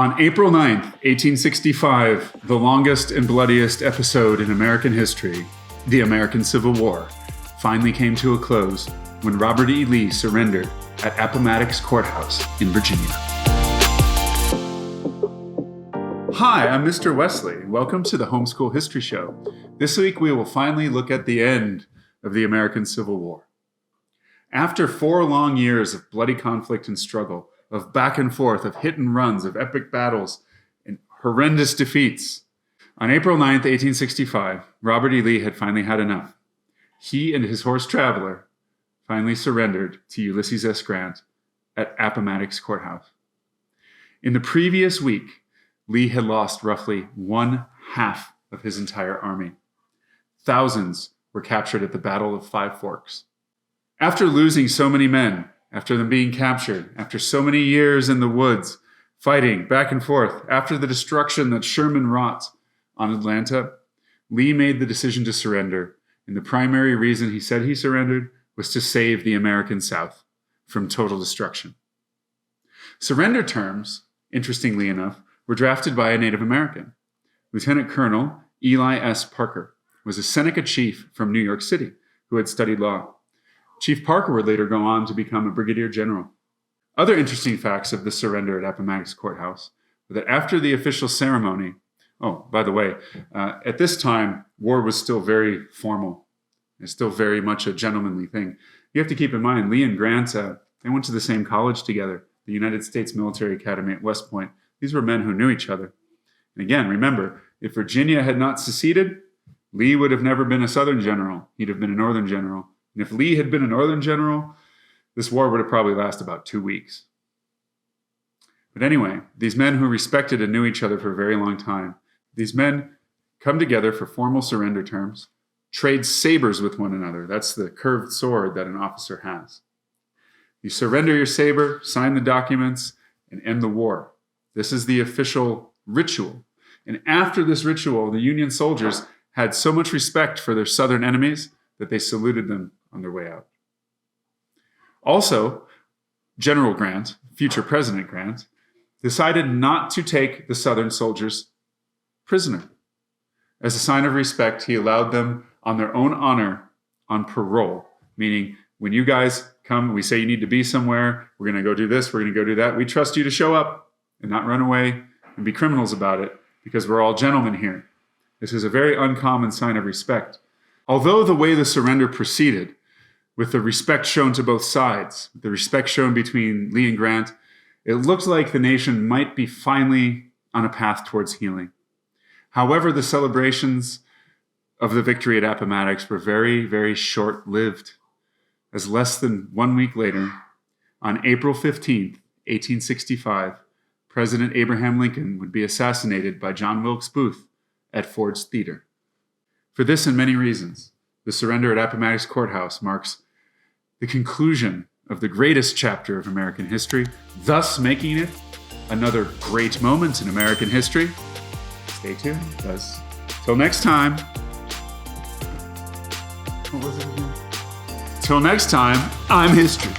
On April 9th, 1865, the longest and bloodiest episode in American history, the American Civil War, finally came to a close when Robert E. Lee surrendered at Appomattox Court House in Virginia. Hi, I'm Mr. Wesley. Welcome to the Homeschool History Show. This week we will finally look at the end of the American Civil War. After 4 long years of bloody conflict and struggle, of back and forth, of hit and runs, of epic battles, and horrendous defeats, on April 9th, 1865, Robert E. Lee had finally had enough. He and his horse Traveler finally surrendered to Ulysses S. Grant at Appomattox Court House. In the previous week, Lee had lost roughly 1/2 of his entire army. Thousands were captured at the Battle of Five Forks. After losing so many men, after them being captured, after so many years in the woods, fighting back and forth, after the destruction that Sherman wrought on Atlanta, Lee made the decision to surrender, and the primary reason he said he surrendered was to save the American South from total destruction. Surrender terms, interestingly enough, were drafted by a Native American. Lieutenant Colonel Eli S. Parker was a Seneca chief from New York City who had studied law. Chief Parker would later go on to become a brigadier general. Other interesting facts of the surrender at Appomattox Court House were that after the official ceremony, by the way, at this time, war was still very formal. It's still very much a gentlemanly thing. You have to keep in mind, Lee and Grant, they went to the same college together, the United States Military Academy at West Point. These were men who knew each other. And again, remember, if Virginia had not seceded, Lee would have never been a Southern general. He'd have been a Northern general. And if Lee had been a Northern general, this war would have probably lasted about 2 weeks. But anyway, these men who respected and knew each other for a very long time, these men come together for formal surrender terms, trade sabers with one another. That's the curved sword that an officer has. You surrender your saber, sign the documents, and end the war. This is the official ritual. And after this ritual, the Union soldiers had so much respect for their Southern enemies that they saluted them on their way out. Also, General Grant, future President Grant, decided not to take the Southern soldiers prisoner. As a sign of respect, he allowed them on their own honor on parole, meaning when you guys come, we say you need to be somewhere, we're going to go do this, we're going to go do that, we trust you to show up and not run away and be criminals about it because we're all gentlemen here. This is a very uncommon sign of respect. Although the way the surrender proceeded, with the respect shown to both sides, the respect shown between Lee and Grant, it looked like the nation might be finally on a path towards healing. However, the celebrations of the victory at Appomattox were very, very short-lived, as less than 1 week later, on April 15th, 1865, President Abraham Lincoln would be assassinated by John Wilkes Booth at Ford's Theater. For this and many reasons, the surrender at Appomattox Court House marks the conclusion of the greatest chapter of American history, thus making it another great moment in American history. Stay tuned, because till next time, what was it again? Till next time, I'm History.